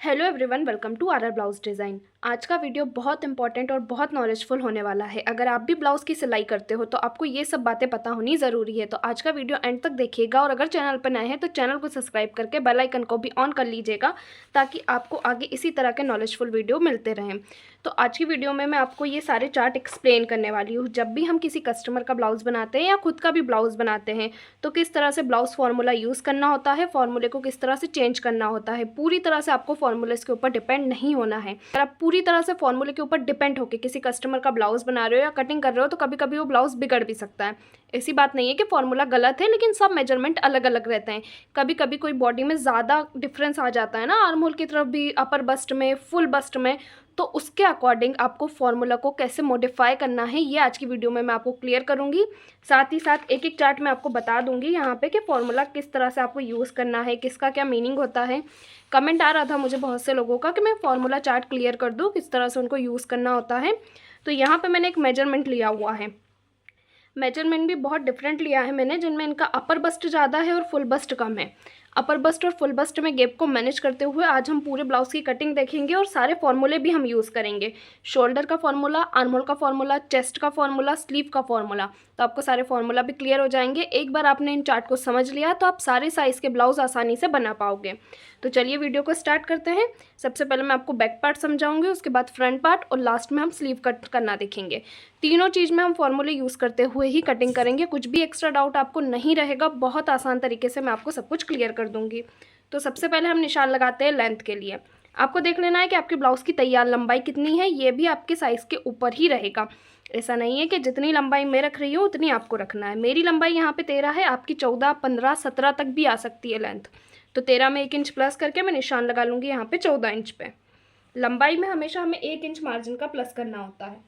Hello everyone, welcome to our blouse design. आज का video बहुत इंपॉर्टेंट और बहुत नॉलेजफुल होने वाला है। अगर आप भी ब्लाउज़ की सिलाई करते हो तो आपको ये सब बातें पता होनी ज़रूरी है। तो आज का वीडियो एंड तक देखिएगा और अगर चैनल पर नए हैं तो चैनल को सब्सक्राइब करके बेल आइकन को भी ऑन कर लीजिएगा ताकि आपको आगे इसी तरह के नॉलेजफुल वीडियो मिलते रहें। तो आज की वीडियो में मैं आपको ये सारे चार्ट एक्सप्लेन करने वाली हूँ। जब भी हम किसी कस्टमर का ब्लाउज़ बनाते हैं या खुद का भी ब्लाउज़ बनाते हैं तो किस तरह से ब्लाउज़ फार्मूला यूज़ करना होता है, फार्मूले को किस तरह से चेंज करना होता है। पूरी तरह से आपको फार्मूले के ऊपर डिपेंड नहीं होना है। अगर आप पूरी तरह से फार्मूले के ऊपर डिपेंड होकर किसी कस्टमर का ब्लाउज़ बना रहे हो या कटिंग कर रहे हो तो कभी कभी वो ब्लाउज़ बिगड़ भी सकता है। ऐसी बात नहीं है कि फार्मूला गलत है, लेकिन सब मेजरमेंट अलग अलग रहते हैं। कभी कभी कोई बॉडी में ज़्यादा डिफरेंस आ जाता है ना, आर्म होल की तरफ भी, अपर बस्ट में, फुल बस्ट में, तो उसके अकॉर्डिंग आपको फार्मूला को कैसे मॉडिफाई करना है ये आज की वीडियो में मैं आपको क्लियर करूंगी। साथ ही साथ एक एक चार्ट मैं आपको बता दूंगी यहाँ पे कि फार्मूला किस तरह से आपको यूज़ करना है, किसका क्या मीनिंग होता है। कमेंट आ रहा था मुझे बहुत से लोगों का कि मैं फार्मूला चार्ट क्लियर कर दूँ, किस तरह से उनको यूज़ करना होता है। तो यहाँ पर मैंने एक मेजरमेंट लिया हुआ है। मेजरमेंट भी बहुत डिफरेंट लिया है मैंने, जिनमें इनका अपर बस्ट ज़्यादा है और फुल बस्ट कम है। अपर बस्ट और फुल बस्ट में गैप को मैनेज करते हुए आज हम पूरे ब्लाउज़ की कटिंग देखेंगे और सारे फॉर्मूले भी हम यूज़ करेंगे। शोल्डर का फॉर्मूला, आर्म होल का फॉर्मूला, चेस्ट का फॉर्मूला, स्लीव का फॉर्मूला। तो आपको सारे फॉर्मूला भी क्लियर हो जाएंगे। एक बार आपने इन चार्ट को समझ लिया तो आप सारे साइज़ के ब्लाउज़ आसानी से बना पाओगे। तो चलिए वीडियो को स्टार्ट करते हैं। सबसे पहले मैं आपको बैक पार्ट समझाऊंगी, उसके बाद फ्रंट पार्ट और लास्ट में हम स्लीव कट करना देखेंगे। तीनों चीज़ में हम फॉर्मूले यूज़ करते हुए ही कटिंग करेंगे। कुछ भी एक्स्ट्रा डाउट आपको नहीं रहेगा, बहुत आसान तरीके से मैं आपको सब कुछ क्लियर कर दूंगी। तो सबसे पहले हम निशान लगाते हैं लेंथ के लिए। आपको देख लेना है कि आपके ब्लाउज़ की तैयार लंबाई कितनी है। ये भी आपके साइज़ के ऊपर ही रहेगा। ऐसा नहीं है कि जितनी लंबाई मैं रख रही हूँ उतनी आपको रखना है। मेरी लंबाई यहाँ पे 13 है, आपकी 14, 15, 17 तक भी आ सकती है लेंथ। तो 13 में 1 इंच प्लस करके मैं निशान लगा लूँगी यहाँ पे 14 इंच पे। लंबाई में हमेशा हमें 1 इंच मार्जिन का प्लस करना होता है।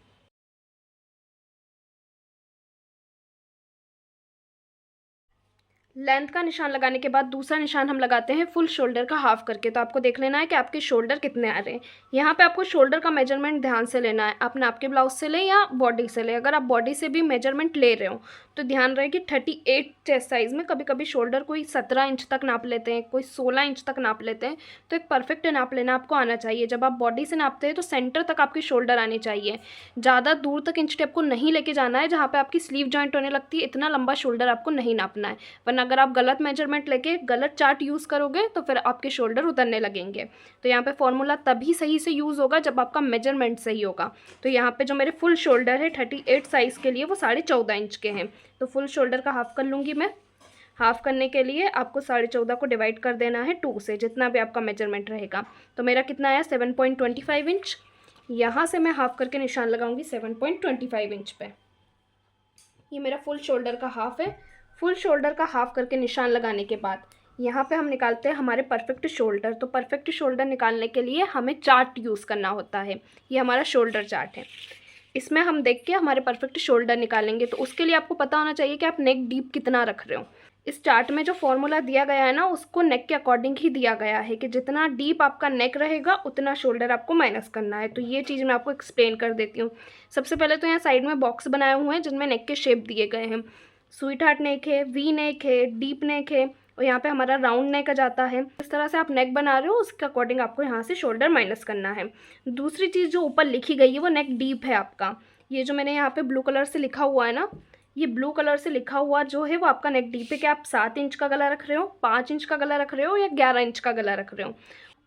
लेंथ का निशान लगाने के बाद दूसरा निशान हम लगाते हैं फुल शोल्डर का हाफ करके। तो आपको देख लेना है कि आपके शोल्डर कितने आ रहे हैं। यहाँ पे आपको शोल्डर का मेजरमेंट ध्यान से लेना है। आपने आपके ब्लाउज से ले या बॉडी से ले, अगर आप बॉडी से भी मेजरमेंट ले रहे हो तो ध्यान रहे कि 38 चेस्ट साइज़ में कभी कभी शोल्डर कोई 17 इंच तक नाप लेते हैं, कोई 16 इंच तक नाप लेते हैं। तो एक परफेक्ट नाप लेना आपको आना चाहिए। जब आप बॉडी से नापते हैं तो सेंटर तक आपकी शोल्डर आनी चाहिए। ज़्यादा दूर तक इंच टेप को नहीं लेके जाना है जहाँ पे आपकी स्लीव जॉइंट होने लगती है। इतना लंबा शोल्डर आपको नहीं नापना है, वरना अगर आप गलत मेजरमेंट लेके गलत चार्ट यूज़ करोगे तो फिर आपके शोल्डर उतरने लगेंगे। तो यहाँ पे फॉर्मूला तभी सही से यूज़ होगा जब आपका मेजरमेंट सही होगा। तो यहाँ पे जो मेरे फुल शोल्डर है 38 साइज़ के लिए वो 14.5 इंच के हैं। तो फुल शोल्डर का हाफ कर लूँगी मैं। हाफ करने के लिए आपको 14.5 को डिवाइड कर देना है 2 से, जितना भी आपका मेजरमेंट रहेगा। तो मेरा कितना आया 7.25 इंच। यहाँ से मैं हाफ करके निशान लगाऊंगी 7.25 इंच पे। ये मेरा फुल शोल्डर का हाफ है। फुल शोल्डर का हाफ करके निशान लगाने के बाद यहाँ पे हम निकालते हैं हमारे परफेक्ट शोल्डर। तो परफेक्ट शोल्डर निकालने के लिए हमें चार्ट यूज़ करना होता है। ये हमारा शोल्डर चार्ट है। इसमें हम देख के हमारे परफेक्ट शोल्डर निकालेंगे। तो उसके लिए आपको पता होना चाहिए कि आप नेक डीप कितना रख रहे हो। इस चार्ट में जो फॉर्मूला दिया गया है ना, उसको नेक के अकॉर्डिंग ही दिया गया है कि जितना डीप आपका नेक रहेगा उतना शोल्डर आपको माइनस करना है। तो ये चीज़ मैं आपको एक्सप्लेन कर देती हूँ। सबसे पहले तो यहाँ साइड में बॉक्स बनाए हुए हैं जिनमें नेक के शेप दिए गए हैं। स्वीट हार्ट नेक है, वी नेक है, डीप नेक है और यहाँ पे हमारा राउंड नेक आ जाता है। इस तरह से आप नेक बना रहे हो, उसके अकॉर्डिंग आपको यहाँ से शोल्डर माइनस करना है। दूसरी चीज़ जो ऊपर लिखी गई है वो नेक डीप है आपका। ये जो मैंने यहाँ पे ब्लू कलर से लिखा हुआ है ना, ये ब्लू कलर से लिखा हुआ जो है वो आपका नेक डीप है। कि आप 7 इंच का गला रख रहे हो, 5 इंच का गला रख रहे हो या 11 इंच का गला रख रहे हो।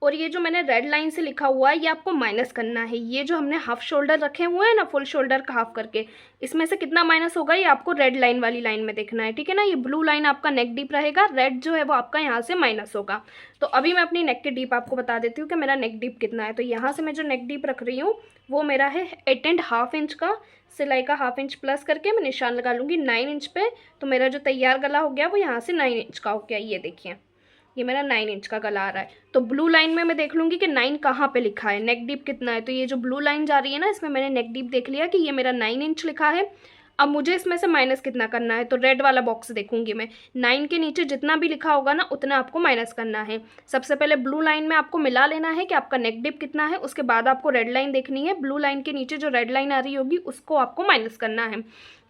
और ये जो मैंने रेड लाइन से लिखा हुआ है ये आपको माइनस करना है। ये जो हमने हाफ शोल्डर रखे हुए हैं ना, फुल शोल्डर का हाफ करके, इसमें से कितना माइनस होगा ये आपको रेड लाइन वाली लाइन में देखना है, ठीक है ना। ये ब्लू लाइन आपका नेक डीप रहेगा, रेड जो है वो आपका यहाँ से माइनस होगा। तो अभी मैं अपनी नेक के डीप आपको बता देती हूँ कि मेरा नेक डीप कितना है। तो यहाँ से मैं जो नेक डीप रख रही हूँ वो मेरा है 8.5 इंच का। सिलाई का हाफ इंच प्लस करके मैं निशान लगा लूँगी 9 इंच पे। तो मेरा जो तैयार गला हो गया वो यहाँ से 9 इंच का हो गया। ये देखिए, ये मेरा 9 इंच का गला आ रहा है। तो ब्लू लाइन में मैं देख लूँगी कि 9 कहाँ पे लिखा है, नेक डीप कितना है। तो ये जो ब्लू लाइन जा रही है ना, इसमें मैंने नेक डीप देख लिया कि ये मेरा 9 इंच लिखा है। अब मुझे इसमें से माइनस कितना करना है, तो रेड वाला बॉक्स देखूंगी मैं। 9 के नीचे जितना भी लिखा होगा ना उतना आपको माइनस करना है। सबसे पहले ब्लू लाइन में आपको मिला लेना है कि आपका नेक डिप कितना है, उसके बाद आपको रेड लाइन देखनी है। ब्लू लाइन के नीचे जो रेड लाइन आ रही होगी उसको आपको माइनस करना है।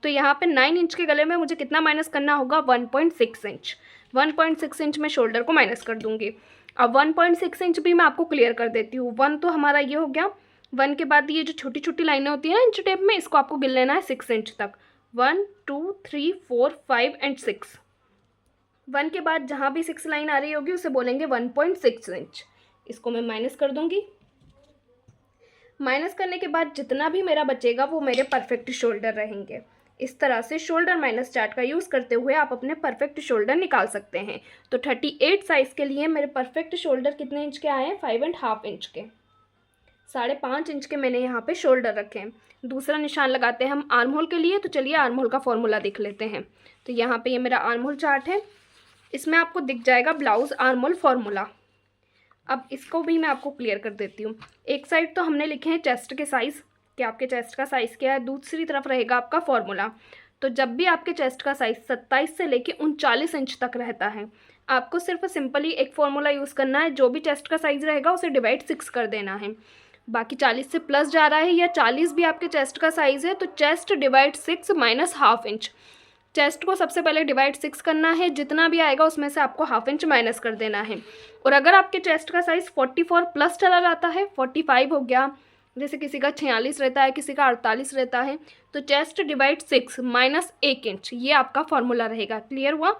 तो यहाँ पे 9 इंच के गले में मुझे कितना माइनस करना होगा, 1.6 इंच। 1.6 इंच में शोल्डर को माइनस कर दूंगी। अब 1.6 इंच भी मैं आपको क्लियर कर देती हूँ। 1 तो हमारा ये हो गया। 1 के बाद ये जो छोटी छोटी लाइनें होती हैं ना इंच टेप में, इसको आपको गिन लेना है 6 इंच तक। 1 2 3 4 5 एंड 6। 1 के बाद जहाँ भी 6 लाइन आ रही होगी उसे बोलेंगे 1.6 इंच। इसको मैं माइनस कर दूंगी। माइनस करने के बाद जितना भी मेरा बचेगा वो मेरे परफेक्ट शोल्डर रहेंगे। इस तरह से शोल्डर माइनस चार्ट का यूज़ करते हुए आप अपने परफेक्ट शोल्डर निकाल सकते हैं। तो 38 साइज़ के लिए मेरे परफेक्ट शोल्डर कितने इंच के आए हैं? 5.5 इंच के। 5.5 इंच के मैंने यहाँ पे शोल्डर रखे हैं। दूसरा निशान लगाते हैं हम आर्म होल के लिए। तो चलिए आर्म होल का फॉर्मूला देख लेते हैं। तो यहाँ पे ये मेरा आर्म होल चार्ट है, इसमें आपको दिख जाएगा ब्लाउज आर्म होल फॉर्मूला। अब इसको भी मैं आपको क्लियर कर देती हूँ। एक साइड तो हमने लिखे हैं चेस्ट के साइज़ कि आपके चेस्ट का साइज़ क्या है, दूसरी तरफ रहेगा आपका फॉर्मूला। तो जब भी आपके चेस्ट का साइज़ 27 से लेके 39 इंच तक रहता है, आपको सिर्फ सिंपली एक फॉर्मूला यूज़ करना है। जो भी चेस्ट का साइज़ रहेगा उसे डिवाइड 6 कर देना है। बाकी 40 से प्लस जा रहा है या 40 भी आपके चेस्ट का साइज़ है तो chest divide 6 minus half inch. Chest को सबसे पहले डिवाइड 6 करना है, जितना भी आएगा उसमें से आपको हाफ इंच माइनस कर देना है। और अगर आपके चेस्ट का साइज़ 44 प्लस चला जाता है, 45 हो गया, जैसे किसी का 46 रहता है, किसी का 48 रहता है, तो चेस्ट डिवाइड 6 माइनस 1 इंच, ये आपका फॉर्मूला रहेगा। क्लियर हुआ?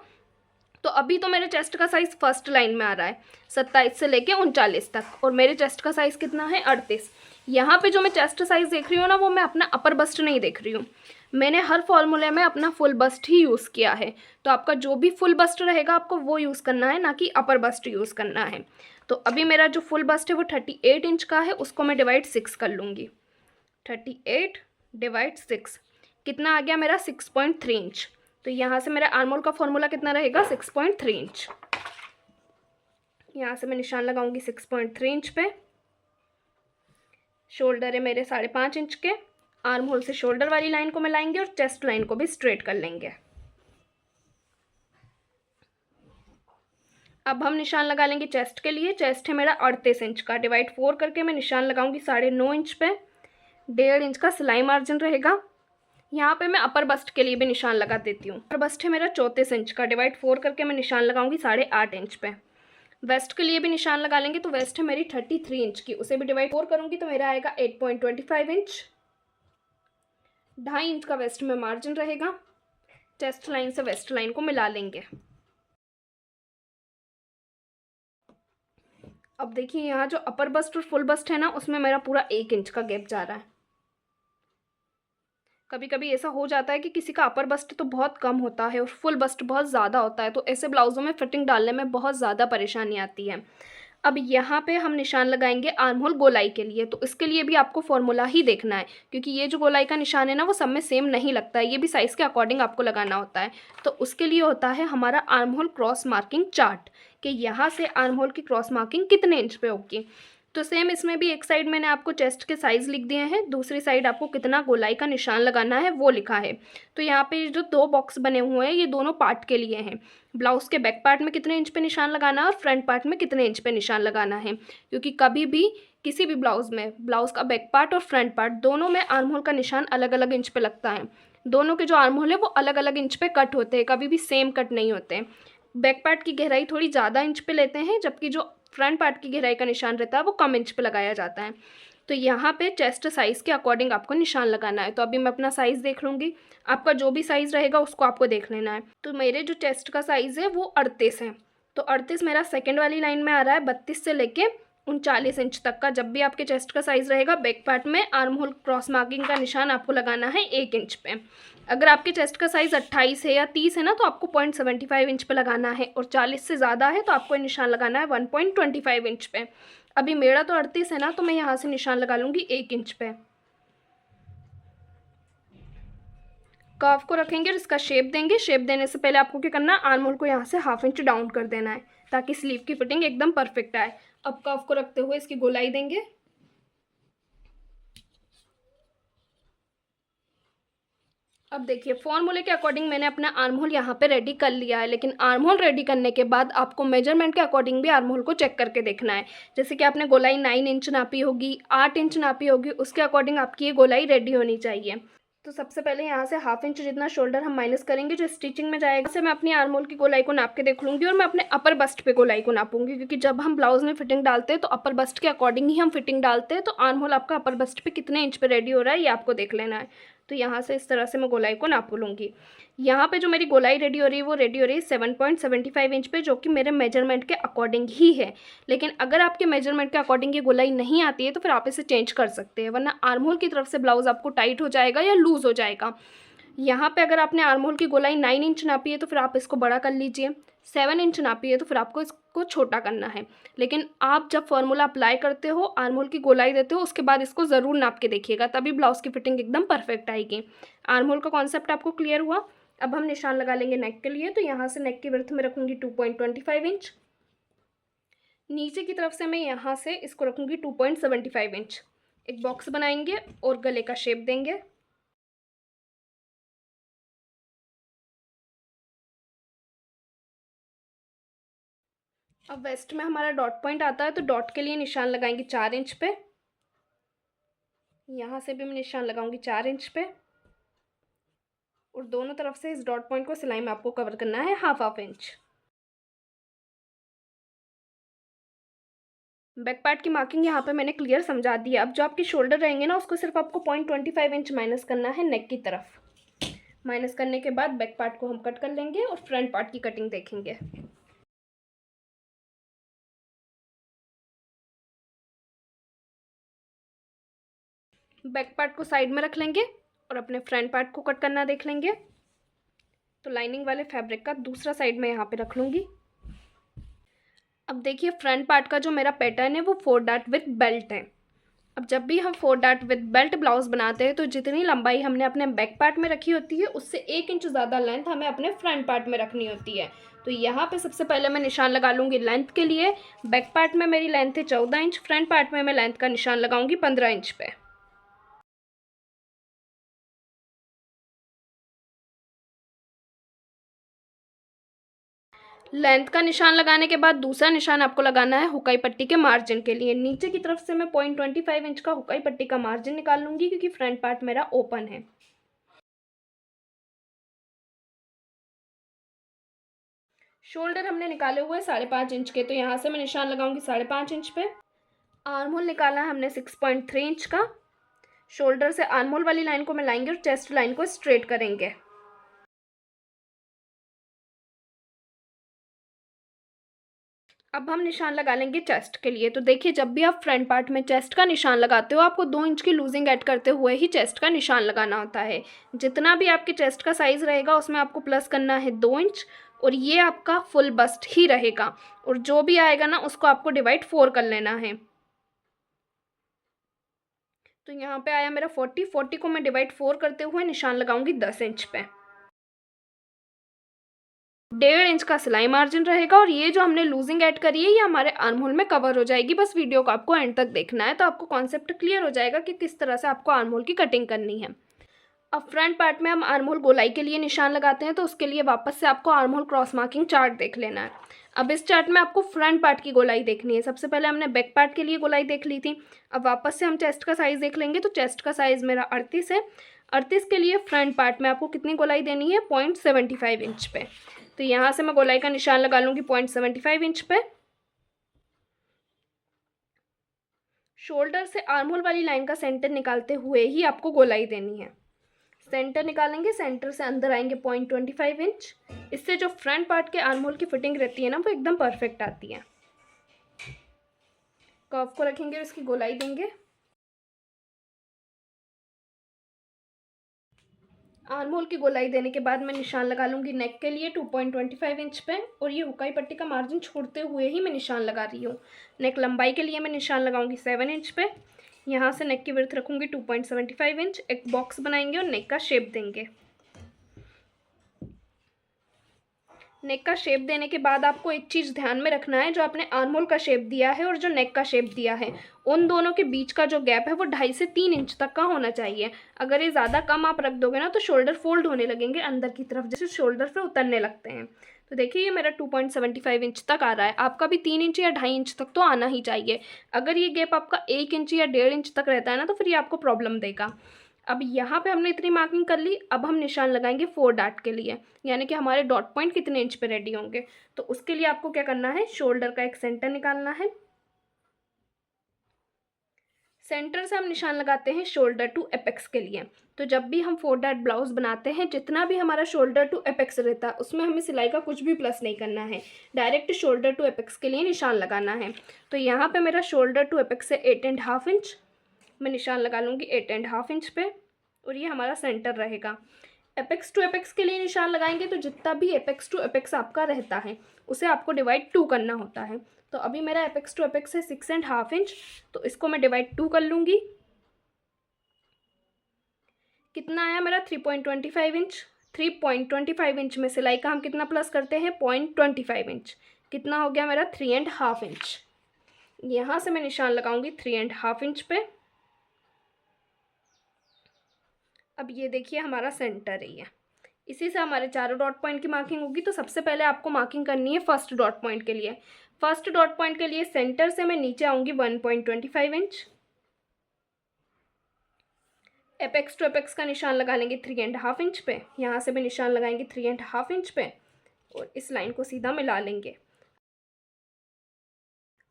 तो अभी तो मेरे चेस्ट का साइज़ फर्स्ट लाइन में आ रहा है 27 से लेके 39 तक, और मेरे चेस्ट का साइज़ कितना है? 38। यहाँ पे जो मैं चेस्ट साइज़ देख रही हूँ ना, वो मैं अपना अपर बस्ट नहीं देख रही हूँ। मैंने हर फॉर्मूले में अपना फुल बस्ट ही यूज़ किया है। तो आपका जो भी फुल बस्ट रहेगा आपको वो यूज़ करना है, ना कि अपर बस्ट यूज़ करना है। तो अभी मेरा जो फुल बस्ट है वो 38 इंच का है, उसको मैं डिवाइड 6 कर लूँगी। 38 डिवाइड 6 कितना आ गया मेरा? 6.3 इंच। तो यहाँ से मेरा आर्म होल का फॉर्मूला कितना रहेगा? 6.3 इंच। यहाँ से मैं निशान लगाऊंगी 6.3 इंच पे। शोल्डर है मेरे 5.5 इंच के। आर्म होल से शोल्डर वाली लाइन को मिलाएंगे और चेस्ट लाइन को भी स्ट्रेट कर लेंगे। अब हम निशान लगा लेंगे चेस्ट के लिए। चेस्ट है मेरा 38 इंच का, डिवाइड 4 करके मैं निशान लगाऊंगी 9.5 इंच पे। 1.5 इंच का सिलाई मार्जिन रहेगा। यहाँ पे मैं अपर बस्ट के लिए भी निशान लगा देती हूँ। अपर बस्ट है मेरा 34 इंच का, डिवाइड 4 करके मैं निशान लगाऊंगी 8.5 इंच पे। वेस्ट के लिए भी निशान लगा लेंगे। तो वेस्ट है मेरी 33 इंच की, उसे भी डिवाइड 4 करूँगी तो मेरा आएगा 8.25 इंच। 2.5 इंच का वेस्ट में मार्जिन रहेगा। चेस्ट लाइन से वेस्ट लाइन को मिला लेंगे। अब देखिए यहाँ जो अपर बस्ट और फुल बस्ट है ना, उसमें मेरा पूरा 1 इंच का गैप जा रहा है। कभी कभी ऐसा हो जाता है कि किसी का अपर बस्ट तो बहुत कम होता है और फुल बस्ट बहुत ज़्यादा होता है, तो ऐसे ब्लाउज़ों में फिटिंग डालने में बहुत ज़्यादा परेशानी आती है। अब यहाँ पे हम निशान लगाएंगे आर्म होल गोलाई के लिए। तो इसके लिए भी आपको फॉर्मूला ही देखना है, क्योंकि ये जो गोलाई का निशान है ना वो सब में सेम नहीं लगता है, ये भी साइज़ के अकॉर्डिंग आपको लगाना होता है। तो उसके लिए होता है हमारा arm hole cross marking chart, कि यहाँ से आर्म होल की क्रॉस मार्किंग कितने इंच पे होगी। तो सेम इसमें भी एक साइड मैंने आपको चेस्ट के साइज़ लिख दिए हैं, दूसरी साइड आपको कितना गोलाई का निशान लगाना है वो लिखा है। तो यहाँ पे जो 2 बॉक्स बने हुए हैं ये दोनों पार्ट के लिए हैं। ब्लाउज़ के बैक पार्ट में कितने इंच पे निशान लगाना है और फ्रंट पार्ट में कितने इंच पे निशान लगाना है, क्योंकि कभी भी किसी भी ब्लाउज़ में ब्लाउज़ का बैक पार्ट और फ्रंट पार्ट दोनों में आर्म होल का निशान अलग अलग इंच पे लगता है। दोनों के जो आर्म होल है वो अलग अलग इंच पे कट होते हैं, कभी भी सेम कट नहीं होते हैं। बैक पार्ट की गहराई थोड़ी ज़्यादा इंच पे लेते हैं, जबकि जो फ्रंट पार्ट की गहराई का निशान रहता है वो कम इंच पे लगाया जाता है। तो यहाँ पे चेस्ट साइज़ के अकॉर्डिंग आपको निशान लगाना है। तो अभी मैं अपना साइज़ देख लूँगी, आपका जो भी साइज़ रहेगा उसको आपको देख लेना है। तो मेरे जो चेस्ट का साइज़ है वो 38 है। तो 38 मेरा सेकेंड वाली लाइन में आ रहा है। 32 से लेके 39 इंच तक का जब भी आपके चेस्ट का साइज़ रहेगा, बैक पार्ट में आर्म होल क्रॉस मार्किंग का निशान आपको लगाना है 1 इंच पे। अगर आपके चेस्ट का साइज़ 28 है या 30 है ना, तो आपको 0.75 इंच पे लगाना है, और 40 से ज़्यादा है तो आपको निशान लगाना है 1.25 इंच पे। अभी मेरा तो 38 है ना, तो मैं यहाँ से निशान लगा लूँगी 1 इंच पे। कर्व को रखेंगे और इसका शेप देंगे। शेप देने से पहले आपको क्या करना है, आर्म होल को यहाँ से हाफ इंच डाउन कर देना है ताकि स्लीव की फिटिंग एकदम परफेक्ट आए। अब कर्व को रखते हुए इसकी गोलाई देंगे। अब देखिए फॉर्मूले के अकॉर्डिंग मैंने अपना आर्म होल यहाँ पे रेडी कर लिया है, लेकिन आर्म होल रेडी करने के बाद आपको मेजरमेंट के अकॉर्डिंग भी आर्म होल को चेक करके देखना है। जैसे कि आपने गोलाई 9 इंच नापी होगी, 8 इंच नापी होगी, उसके अकॉर्डिंग आपकी ये गोलाई रेडी होनी चाहिए। तो सबसे पहले यहाँ से 1/2 इंच जितना शोल्डर हम माइनस करेंगे जो स्टिचिंग में जाएगा। इससे मैं अपनी आर्म होल की गोलाई को नाप के देख लूँगी और मैं अपने अपर बस्ट पे गोलाई को नापूंगी, क्योंकि जब हम ब्लाउज में फिटिंग डालते हैं तो अपर बस्ट के अकॉर्डिंग ही हम फिटिंग डालते हैं। तो आर्म होल आपका अपर बस्ट पे कितने इंच पे रेडी हो रहा है ये आपको देख लेना है। तो यहाँ से इस तरह से मैं गोलाई को नाप लूँगी। यहाँ पे जो मेरी गोलाई रेडी हो रही है वो रेडी हो रही है 7.75 इंच पे, जो कि मेरे मेजरमेंट के अकॉर्डिंग ही है। लेकिन अगर आपके मेजरमेंट के अकॉर्डिंग ये गोलाई नहीं आती है तो फिर आप इसे चेंज कर सकते हैं, वरना आर्म होल की तरफ से ब्लाउज आपको टाइट हो जाएगा या लूज़ हो जाएगा। यहाँ पे अगर आपने आर्म होल की गोलाई 9 इंच नापी है तो फिर आप इसको बड़ा कर लीजिए, 7 इंच नापी है तो फिर आपको इसको छोटा करना है। लेकिन आप जब फॉर्मूला अप्लाई करते हो, आर्म होल की गोलाई देते हो, उसके बाद इसको ज़रूर नाप के देखिएगा, तभी ब्लाउज़ की फिटिंग एकदम परफेक्ट आएगी। आर्म होल का कॉन्सेप्ट आपको क्लियर हुआ। अब हम निशान लगा लेंगे नेक के लिए। तो यहाँ से नेक की विड्थ में रखूँगी 2.25 इंच। नीचे की तरफ से मैं यहाँ से इसको रखूँगी 2.75 इंच। एक बॉक्स बनाएंगे और गले का शेप देंगे। अब वेस्ट में हमारा डॉट पॉइंट आता है, तो डॉट के लिए निशान लगाएंगे 4 इंच पे। यहाँ से भी मैं निशान लगाऊंगी 4 इंच पे, और दोनों तरफ से इस डॉट पॉइंट को सिलाई में आपको कवर करना है 1/2 इंच। बैक पार्ट की मार्किंग यहाँ पे मैंने क्लियर समझा दी है। अब जो आपके शोल्डर रहेंगे ना, उसको सिर्फ आपको 0.25 इंच माइनस करना है नेक की तरफ। माइनस करने के बाद बैक पार्ट को हम कट कर लेंगे और फ्रंट पार्ट की कटिंग देखेंगे। बैक पार्ट को साइड में रख लेंगे और अपने फ्रंट पार्ट को कट करना देख लेंगे। तो लाइनिंग वाले फैब्रिक का दूसरा साइड में यहाँ पे रख लूँगी। अब देखिए फ्रंट पार्ट का जो मेरा पैटर्न है वो 4 डॉट विद बेल्ट है। अब जब भी हम 4 डॉट विद बेल्ट ब्लाउज बनाते हैं तो जितनी लंबाई हमने अपने बैक पार्ट में रखी होती है उससे 1 इंच ज़्यादा लेंथ हमें अपने फ्रंट पार्ट में रखनी होती है। तो यहाँ पे सबसे पहले मैं निशान लगा लूँगी लेंथ के लिए। बैक पार्ट में मेरी लेंथ है 14 इंच, फ्रंट पार्ट में मैं लेंथ का निशान लगाऊंगी 15 इंच पे। लेंथ का निशान लगाने के बाद दूसरा निशान आपको लगाना है हुकाई पट्टी के मार्जिन के लिए। नीचे की तरफ से मैं 0.25 इंच का हुकाई पट्टी का मार्जिन निकाल लूँगी, क्योंकि फ्रंट पार्ट मेरा ओपन है। शोल्डर हमने निकाले हुए 5.5 इंच के, तो यहाँ से मैं निशान लगाऊंगी 5.5 इंच पे। आर्म होल निकाला है हमने 6.3 इंच का। शोल्डर से आर्म होल वाली लाइन को मिलाएंगे और चेस्ट लाइन को स्ट्रेट करेंगे। अब हम निशान लगा लेंगे चेस्ट के लिए। तो देखिए जब भी आप फ्रंट पार्ट में चेस्ट का निशान लगाते हो, आपको 2 इंच की लूजिंग ऐड करते हुए ही चेस्ट का निशान लगाना होता है। जितना भी आपके चेस्ट का साइज़ रहेगा उसमें आपको प्लस करना है 2 इंच, और ये आपका फुल बस्ट ही रहेगा। और जो भी आएगा ना उसको आपको डिवाइड 4 कर लेना है। तो यहाँ पे आया मेरा 40 को मैं डिवाइड 4 करते हुए निशान लगाऊंगी 10 इंच पे। 1.5 इंच का सिलाई मार्जिन रहेगा, और ये जो हमने लूजिंग ऐड करी है ये हमारे आर्म होल में कवर हो जाएगी। बस वीडियो को आपको एंड तक देखना है तो आपको कॉन्सेप्ट क्लियर हो जाएगा कि किस तरह से आपको आर्म होल की कटिंग करनी है। अब फ्रंट पार्ट में हम आर्म होल गोलाई के लिए निशान लगाते हैं, तो उसके लिए वापस से आपको arm hole cross marking chart देख लेना है। अब इस चार्ट में आपको फ्रंट पार्ट की गोलाई देखनी है। सबसे पहले हमने बैक पार्ट के लिए गोलाई देख ली थी। अब वापस से हम चेस्ट का साइज़ देख लेंगे। तो चेस्ट का साइज़ मेरा 38 है। 38 के लिए फ्रंट पार्ट में आपको कितनी गोलाई देनी है? 0.75 इंच पे। तो यहाँ से मैं गोलाई का निशान लगा लूँगी 0.75 इंच पे। शोल्डर से आर्म होल वाली लाइन का सेंटर निकालते हुए ही आपको गोलाई देनी है। सेंटर निकालेंगे, सेंटर से अंदर आएंगे 0.25 इंच। इससे जो फ्रंट पार्ट के आर्म होल की फिटिंग रहती है ना वो एकदम परफेक्ट आती है। कर्व को रखेंगे और इसकी गोलाई देंगे। आर्म होल की गोलाई देने के बाद मैं निशान लगा लूँगी नेक के लिए 2.25 इंच पे, और ये हुकाई पट्टी का मार्जिन छोड़ते हुए ही मैं निशान लगा रही हूँ। नेक लंबाई के लिए मैं निशान लगाऊंगी 7 इंच पे। यहाँ से नेक की विड्थ रखूँगी 2.75 इंच। एक बॉक्स बनाएंगे और नेक का शेप देंगे। नेक का शेप देने के बाद आपको एक चीज़ ध्यान में रखना है, जो आपने आर्म होल का शेप दिया है और जो नेक का शेप दिया है उन दोनों के बीच का जो गैप है वो 2.5 से 3 इंच तक का होना चाहिए। अगर ये ज़्यादा कम आप रख दोगे ना तो शोल्डर फोल्ड होने लगेंगे अंदर की तरफ, जैसे शोल्डर पे उतरने लगते हैं। तो देखिए ये मेरा 2.75 इंच तक आ रहा है। आपका भी 3 इंच या 2.5 इंच तक तो आना ही चाहिए। अगर ये गैप आपका 1 इंच या 1.5 इंच तक रहता है ना तो फिर ये आपको प्रॉब्लम देगा। अब यहाँ पे हमने इतनी मार्किंग कर ली, अब हम निशान लगाएंगे 4 डार्ट के लिए, यानी कि हमारे डॉट पॉइंट कितने इंच पे रेडी होंगे। तो उसके लिए आपको क्या करना है, शोल्डर का एक सेंटर निकालना है। सेंटर से हम निशान लगाते हैं शोल्डर टू एपेक्स के लिए। तो जब भी हम 4 डार्ट ब्लाउज बनाते हैं, जितना भी हमारा शोल्डर टू एपेक्स रहता है उसमें हमें सिलाई का कुछ भी प्लस नहीं करना है, डायरेक्ट शोल्डर टू एपेक्स के लिए निशान लगाना है। तो यहाँ पे मेरा शोल्डर टू एपेक्स से 8.5 इंच मैं निशान लगा लूँगी 8.5 इंच पे, और ये हमारा सेंटर रहेगा। एपेक्स टू एपेक्स के लिए निशान लगाएंगे तो जितना भी एपेक्स टू एपेक्स आपका रहता है उसे आपको डिवाइड 2 करना होता है। तो अभी मेरा एपेक्स टू एपेक्स है 6.5 इंच, तो इसको मैं डिवाइड 2 कर लूँगी। कितना आया मेरा 3.25 इंच। 3.25 इंच में सिलाई का हम कितना प्लस करते हैं 0.25 इंच, कितना हो गया मेरा 3.5 इंच। यहाँ से मैं निशान लगाऊंगी 3.5 इंच पे। अब ये देखिए हमारा सेंटर ही है, इसी से हमारे चारों डॉट पॉइंट की मार्किंग होगी। तो सबसे पहले आपको मार्किंग करनी है फर्स्ट डॉट पॉइंट के लिए। फर्स्ट डॉट पॉइंट के लिए सेंटर से मैं नीचे आऊँगी 1.25 इंच। एपेक्स टू एपेक्स का निशान लगा लेंगे 3.5 इंच पे। यहाँ से भी निशान लगाएंगे 3.5 इंच पे और इस लाइन को सीधा मिला लेंगे।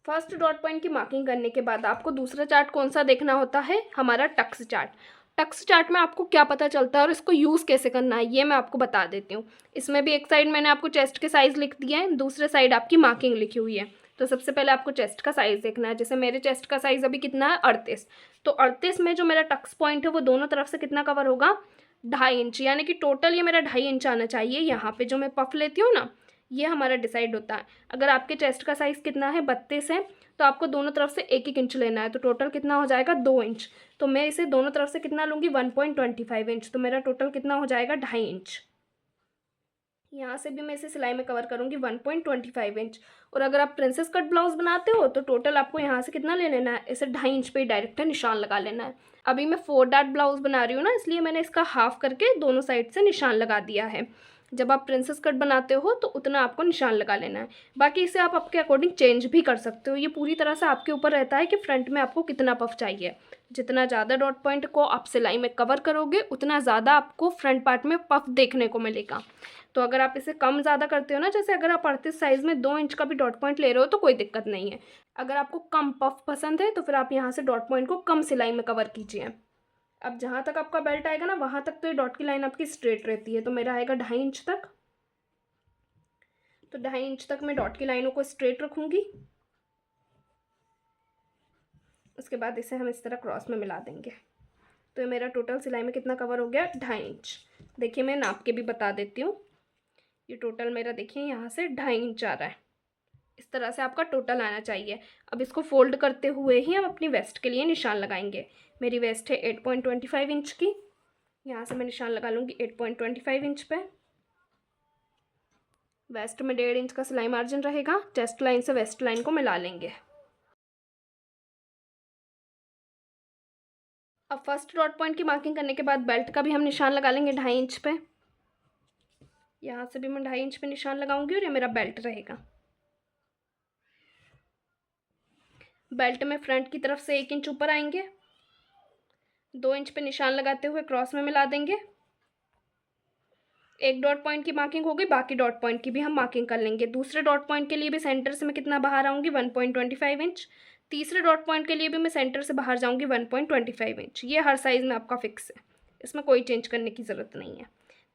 फर्स्ट डॉट पॉइंट की मार्किंग करने के बाद आपको दूसरा चार्ट कौन सा देखना होता है, हमारा टक्स चार्ट। टक्स चार्ट में आपको क्या पता चलता है और इसको यूज़ कैसे करना है ये मैं आपको बता देती हूँ। इसमें भी एक साइड मैंने आपको चेस्ट के साइज़ लिख दिया है, दूसरे साइड आपकी मार्किंग लिखी हुई है। तो सबसे पहले आपको चेस्ट का साइज़ देखना है। जैसे मेरे चेस्ट का साइज़ अभी कितना है 38, तो 38 में जो मेरा टक्स पॉइंट है वो दोनों तरफ से कितना कवर होगा 2.5 इंच, यानी कि टोटल ये मेरा 2.5 इंच आना चाहिए। यहाँ पे जो मैं पफ लेती हूँ ना, ये हमारा डिसाइड होता है। अगर आपके चेस्ट का साइज़ कितना है 32 है, तो आपको दोनों तरफ से 1-1 इंच लेना है, तो टोटल कितना हो जाएगा 2 इंच। तो मैं इसे दोनों तरफ से कितना लूँगी 1.25 इंच, तो मेरा टोटल कितना हो जाएगा 2.5 इंच। यहाँ से भी मैं इसे सिलाई में कवर करूँगी 1.25 इंच। और अगर आप प्रिंसेस कट ब्लाउज बनाते हो तो टोटल आपको यहाँ से कितना ले लेना है, इसे 2.5 इंच पे ही डायरेक्ट निशान लगा लेना है। अभी मैं 4 डार्ट ब्लाउज बना रही हूँ ना, इसलिए मैंने इसका हाफ करके दोनों साइड से निशान लगा दिया है। जब आप प्रिंसेस कट बनाते हो तो उतना आपको निशान लगा लेना है। बाकी इसे आप आपके अकॉर्डिंग चेंज भी कर सकते हो, ये पूरी तरह से आपके ऊपर रहता है कि फ्रंट में आपको कितना पफ चाहिए। जितना ज़्यादा डॉट पॉइंट को आप सिलाई में कवर करोगे उतना ज़्यादा आपको फ्रंट पार्ट में पफ देखने को मिलेगा। तो अगर आप इसे कम ज़्यादा करते हो ना, जैसे अगर आप 38 साइज़ में 2 इंच का भी डॉट पॉइंट ले रहे हो तो कोई दिक्कत नहीं है। अगर आपको कम पफ पसंद है तो फिर आप यहाँ से डॉट पॉइंट को कम सिलाई में कवर कीजिए। अब जहाँ तक आपका बेल्ट आएगा ना, वहाँ तक तो ये डॉट की लाइन आपकी स्ट्रेट रहती है, तो मेरा आएगा 2.5 इंच तक। तो 2.5 इंच तक मैं डॉट की लाइनों को स्ट्रेट रखूँगी। उसके बाद इसे हम इस तरह क्रॉस में मिला देंगे। तो ये मेरा टोटल सिलाई में कितना कवर हो गया 2.5 इंच। देखिए मैं नाप के भी बता देती हूँ, ये टोटल मेरा देखिए यहाँ से 2.5 इंच आ रहा है। इस तरह से आपका टोटल आना चाहिए। अब इसको फोल्ड करते हुए ही हम अपनी वेस्ट के लिए निशान लगाएंगे। मेरी वेस्ट है 8.25 इंच की, यहाँ से मैं निशान लगा लूँगी 8.25 इंच पे। वेस्ट में 1.5 इंच का सिलाई मार्जिन रहेगा, चेस्ट लाइन से वेस्ट लाइन को मिला लेंगे। अब फर्स्ट डॉट पॉइंट की मार्किंग करने के बाद बेल्ट का भी हम निशान लगा लेंगे 2.5 इंच पे। यहाँ से भी मैं 2.5 इंच पे निशान लगाऊंगी और ये मेरा बेल्ट रहेगा। बेल्ट में फ्रंट की तरफ से 1 इंच ऊपर आएंगे, 2 इंच पे निशान लगाते हुए क्रॉस में मिला देंगे। एक डॉट पॉइंट की मार्किंग हो गई, बाकी डॉट पॉइंट की भी हम मार्किंग कर लेंगे। दूसरे डॉट पॉइंट के लिए भी सेंटर से मैं कितना बाहर आऊँगी 1.25 इंच। तीसरे डॉट पॉइंट के लिए भी मैं सेंटर से बाहर जाऊँगी 1.25 इंच। ये हर साइज़ में आपका फिक्स है, इसमें कोई चेंज करने की ज़रूरत नहीं है।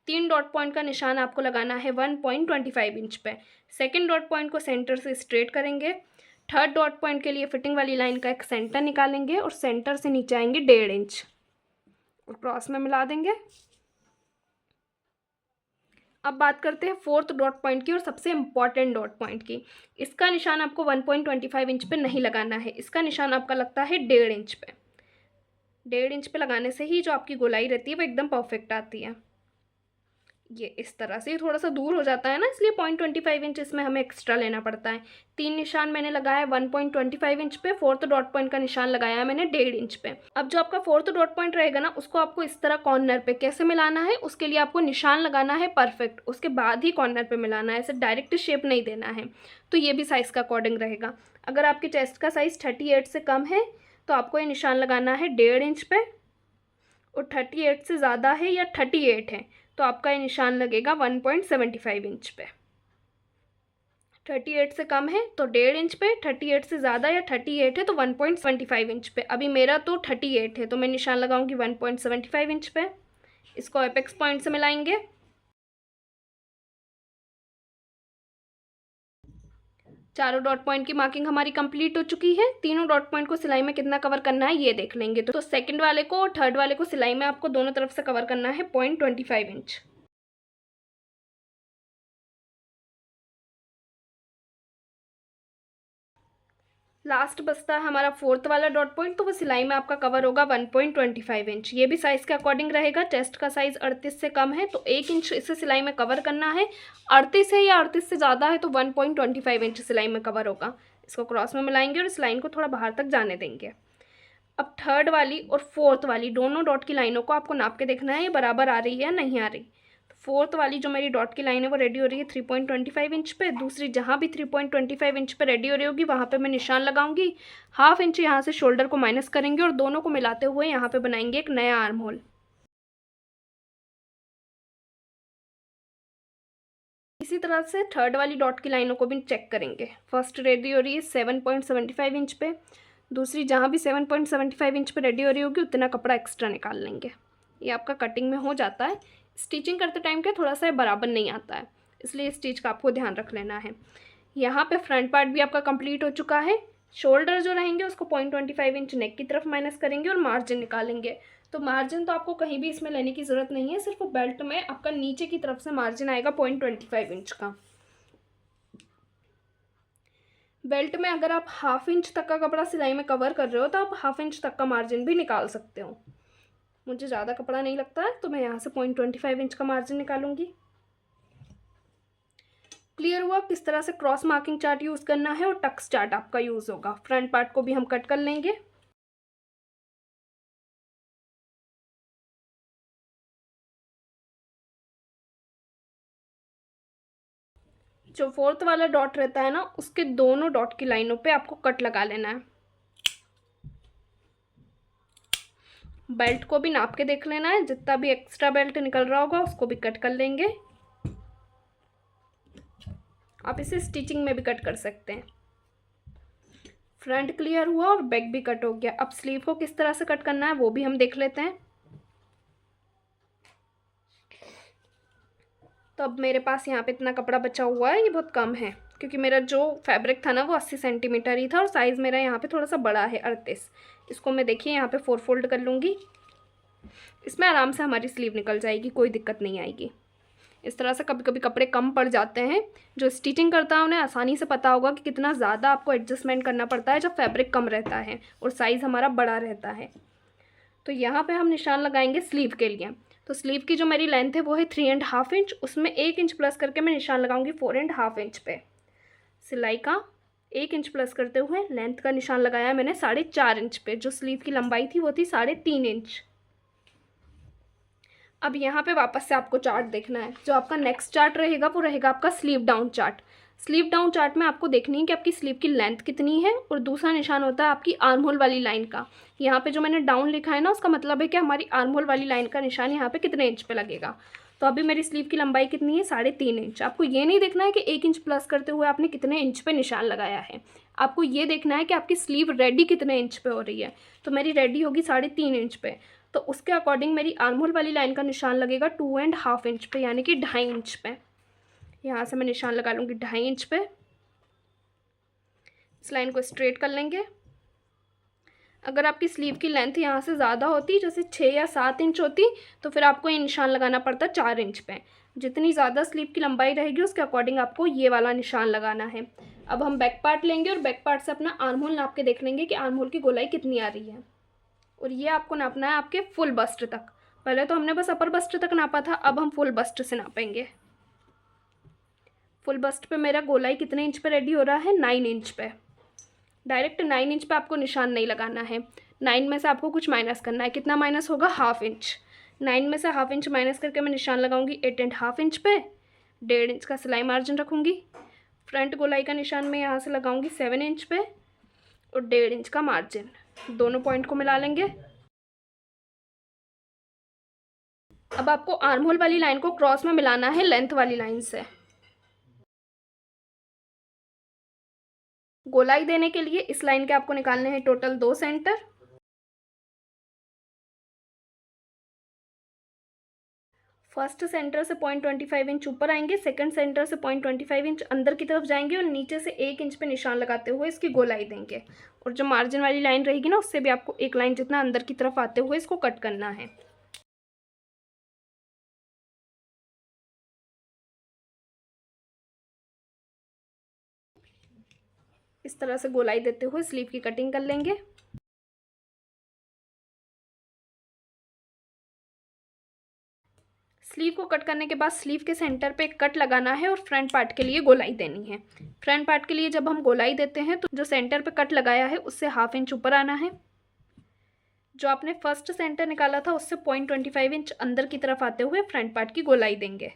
3 डॉट पॉइंट का निशान आपको लगाना है 1.25 इंच पे। सेकेंड डॉट पॉइंट को सेंटर से स्ट्रेट करेंगे। थर्ड डॉट पॉइंट के लिए फिटिंग वाली लाइन का एक सेंटर निकालेंगे और सेंटर से नीचे आएंगे 1.5 इंच और क्रॉस में मिला देंगे। अब बात करते हैं फोर्थ डॉट पॉइंट की और सबसे इम्पॉर्टेंट डॉट पॉइंट की। इसका निशान आपको 1.25 इंच पे नहीं लगाना है, इसका निशान आपका लगता है 1.5 इंच पे। 1.5 इंच पे लगाने से ही जो आपकी गोलाई रहती है वो एकदम परफेक्ट आती है। ये इस तरह से थोड़ा सा दूर हो जाता है ना, इसलिए 0.25 इंच इसमें हमें एक्स्ट्रा लेना पड़ता है। 3 निशान मैंने लगाया है 1.25 इंच पे, फोर्थ डॉट पॉइंट का निशान लगाया है मैंने 1.5 इंच पे। अब जो आपका फोर्थ डॉट पॉइंट रहेगा ना, उसको आपको इस तरह कॉर्नर पे कैसे मिलाना है, उसके लिए आपको निशान लगाना है परफेक्ट, उसके बाद ही कॉर्नर पे मिलाना है, ऐसे डायरेक्ट शेप नहीं देना है। तो ये भी साइज़ का अकॉर्डिंग रहेगा। अगर आपके चेस्ट का साइज़ 38 से कम है तो आपको ये निशान लगाना है 1.5 इंच पे और 38 से ज़्यादा है या 38 है तो आपका ये निशान लगेगा 1.75 इंच पे। 38 से कम है तो 1.5 इंच पे, 38 से ज़्यादा या 38 है तो 1.75 इंच पे। अभी मेरा तो 38 है तो मैं निशान लगाऊंगी 1.75 इंच पे। इसको एपेक्स पॉइंट से मिलाएंगे। चारों डॉट पॉइंट की मार्किंग हमारी कंप्लीट हो चुकी है। तीनों डॉट पॉइंट को सिलाई में कितना कवर करना है ये देख लेंगे। तो सेकंड वाले को और थर्ड वाले को सिलाई में आपको दोनों तरफ से कवर करना है 0.25 इंच। लास्ट बचता है हमारा फोर्थ वाला डॉट पॉइंट, तो वो सिलाई में आपका कवर होगा 1.25 इंच। ये भी साइज़ के अकॉर्डिंग रहेगा। चेस्ट का साइज़ 38 से कम है तो 1 इंच इसे सिलाई में कवर करना है। 38 है या 38 से ज़्यादा है तो 1.25 इंच सिलाई में कवर होगा। इसको क्रॉस में मिलाएंगे और इस लाइन को थोड़ा बाहर तक जाने देंगे। अब थर्ड वाली और फोर्थ वाली दोनों डॉट की लाइनों को आपको नाप के देखना है ये बराबर आ रही है या नहीं आ रही। तो फोर्थ वाली जो मेरी डॉट की लाइन है वो रेडी हो रही है 3.25 इंच पे। दूसरी जहाँ भी 3.25 इंच पे रेडी हो रही होगी वहाँ पे मैं निशान लगाऊंगी। हाफ इंच यहाँ से शोल्डर को माइनस करेंगे और दोनों को मिलाते हुए यहाँ पे बनाएंगे एक नया आर्म होल। इसी तरह से थर्ड वाली डॉट की लाइनों को भी चेक करेंगे। फर्स्ट रेडी हो रही है 7.75 इंच पे। दूसरी जहाँ भी 7.75 इंच पे रेडी हो रही होगी उतना कपड़ा एक्स्ट्रा निकाल लेंगे। ये आपका कटिंग में हो जाता है। स्टिचिंग करते टाइम क्या थोड़ा सा बराबर नहीं आता है, इसलिए इस चीज़ का आपको ध्यान रख लेना है। यहाँ पे फ्रंट पार्ट भी आपका कंप्लीट हो चुका है। शोल्डर जो रहेंगे उसको 0.25 इंच नेक की तरफ माइनस करेंगे और मार्जिन निकालेंगे। तो मार्जिन तो आपको कहीं भी इसमें लेने की ज़रूरत नहीं है, सिर्फ बेल्ट में आपका नीचे की तरफ से मार्जिन आएगा 0.25 इंच का। बेल्ट में अगर आप हाफ इंच तक का कपड़ा सिलाई में कवर कर रहे हो तो आप हाफ इंच तक का मार्जिन भी निकाल सकते हो। मुझे ज़्यादा कपड़ा नहीं लगता है तो मैं यहाँ से 0.25 इंच का मार्जिन निकालूंगी। क्लियर हुआ किस तरह से क्रॉस मार्किंग चार्ट यूज़ करना है और टक्स चार्ट आपका यूज़ होगा। फ्रंट पार्ट को भी हम कट कर लेंगे। जो फोर्थ वाला डॉट रहता है ना उसके दोनों डॉट की लाइनों पे आपको कट लगा लेना है। बेल्ट को भी नाप के देख लेना है, जितना भी एक्स्ट्रा बेल्ट निकल रहा होगा उसको भी कट कर लेंगे। आप इसे स्टिचिंग में भी कट कर सकते हैं। फ्रंट क्लियर हुआ और बैक भी कट हो गया। अब स्लीव को किस तरह से कट करना है वो भी हम देख लेते हैं। तो अब मेरे पास यहाँ पे इतना कपड़ा बचा हुआ है, ये बहुत कम है क्योंकि मेरा जो फैब्रिक था ना वो 80 सेंटीमीटर ही था और साइज़ मेरा यहाँ पे थोड़ा सा बड़ा है 38। इसको मैं देखिए यहाँ पे 4 फोल्ड कर लूँगी। इसमें आराम से हमारी स्लीव निकल जाएगी, कोई दिक्कत नहीं आएगी। इस तरह से कभी कभी कपड़े कम पड़ जाते हैं। जो स्टिचिंग करता है उन्हें आसानी से पता होगा कि कितना ज़्यादा आपको एडजस्टमेंट करना पड़ता है जब फैब्रिक कम रहता है और साइज़ हमारा बड़ा रहता है। तो यहाँ पे हम निशान लगाएंगे स्लीव के लिए। तो स्लीव की जो मेरी लेंथ है वो है 3.5 इंच। उसमें 1 इंच प्लस करके मैं निशान लगाऊंगी 4.5 इंच पे। सिलाई का 1 इंच प्लस करते हुए लेंथ का निशान लगाया मैंने 4.5 इंच पे। जो स्लीव की लंबाई थी वो थी 3.5 इंच। अब यहाँ पे वापस से आपको चार्ट देखना है। जो आपका नेक्स्ट चार्ट रहेगा वो रहेगा आपका sleeve down chart. Sleeve down chart में आपको देखनी है कि आपकी स्लीव की लेंथ कितनी है और दूसरा निशान होता है आपकी आर्म होल वाली लाइन का। यहाँ पे जो मैंने डाउन लिखा है ना उसका मतलब है कि हमारी आर्म होल वाली लाइन का निशान यहाँ पे कितने इंच पे लगेगा। तो अभी मेरी स्लीव की लंबाई कितनी है 3.5 इंच। आपको ये नहीं देखना है कि 1 इंच प्लस करते हुए आपने कितने इंच पे निशान लगाया है, आपको ये देखना है कि आपकी स्लीव रेडी कितने इंच पे हो रही है। तो मेरी रेडी होगी 3.5 इंच पे, तो उसके अकॉर्डिंग मेरी आर्म होल वाली लाइन का निशान लगेगा 2.5 इंच पे, यानी कि 2.5 इंच पे। यहाँ से मैं निशान लगा लूँगी 2.5 इंच पे। इस लाइन को स्ट्रेट कर लेंगे। अगर आपकी स्लीव की लेंथ यहाँ से ज़्यादा होती, जैसे 6 या 7 इंच होती, तो फिर आपको ये निशान लगाना पड़ता 4 इंच पे। जितनी ज़्यादा स्लीव की लंबाई रहेगी उसके अकॉर्डिंग आपको ये वाला निशान लगाना है। अब हम बैक पार्ट लेंगे और बैक पार्ट से अपना आर्म होल नाप के देख लेंगे कि आर्म होल की गोलाई कितनी आ रही है। और ये आपको नापना है आपके फुल बस्ट तक। पहले तो हमने बस अपर बस्ट तक नापा था, अब हम फुल बस्ट से नापेंगे। फुल बस्ट पे मेरा गोलाई कितने इंच पे रेडी हो रहा है 9 इंच पे। डायरेक्ट 9 इंच पे आपको निशान नहीं लगाना है। 9 में से आपको कुछ माइनस करना है। कितना माइनस होगा 1/2 इंच। 9 में से 1/2 इंच माइनस करके मैं निशान लगाऊंगी 8.5 इंच पे। 1.5 इंच का सिलाई मार्जिन रखूँगी। फ्रंट गोलाई का निशान मैं यहाँ से लगाऊंगी 7 इंच पे और 1.5 इंच का मार्जिन। दोनों पॉइंट को मिला लेंगे। अब आपको आर्म होल वाली लाइन को क्रॉस में मिलाना है लेंथ वाली लाइन से। गोलाई देने के लिए इस लाइन के आपको निकालने हैं टोटल 2 सेंटर। फर्स्ट सेंटर से 0.25 इंच ऊपर आएंगे, सेकंड सेंटर से 0.25 इंच अंदर की तरफ जाएंगे और नीचे से 1 इंच पे निशान लगाते हुए इसकी गोलाई देंगे। और जो मार्जिन वाली लाइन रहेगी ना, उससे भी आपको 1 लाइन जितना अंदर की तरफ आते हुए इसको कट करना है। इस तरह से गोलाई देते हुए स्लीव की कटिंग कर लेंगे। स्लीव को कट करने के बाद स्लीव के सेंटर पे कट लगाना है और फ्रंट पार्ट के लिए गोलाई देनी है। फ्रंट पार्ट के लिए जब हम गोलाई देते हैं तो जो सेंटर पे कट लगाया है उससे 1/2 इंच ऊपर आना है। जो आपने फर्स्ट सेंटर निकाला था उससे 0.25 इंच अंदर की तरफ आते हुए फ्रंट पार्ट की गोलाई देंगे।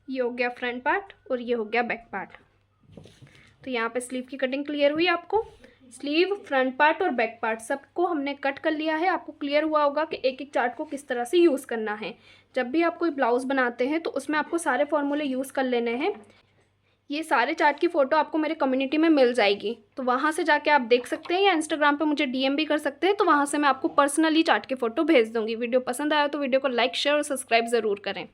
ये हो गया फ्रंट पार्ट और ये हो गया बैक पार्ट। तो यहाँ पे स्लीव की कटिंग क्लियर हुई आपको। स्लीव, फ्रंट पार्ट और बैक पार्ट सबको हमने कट कर लिया है। आपको क्लियर हुआ होगा कि एक एक चार्ट को किस तरह से यूज़ करना है। जब भी आप कोई ब्लाउज़ बनाते हैं तो उसमें आपको सारे फॉर्मूले यूज़ कर लेने हैं। ये सारे चार्ट की फ़ोटो आपको मेरे कम्युनिटी में मिल जाएगी, तो वहाँ से जाके आप देख सकते हैं, या इंस्टाग्राम पे मुझे डीएम भी कर सकते हैं, तो वहाँ से मैं आपको पर्सनली चार्ट की फ़ोटो भेज दूँगी। वीडियो पसंद आया तो वीडियो को लाइक, शेयर और सब्सक्राइब ज़रूर करें।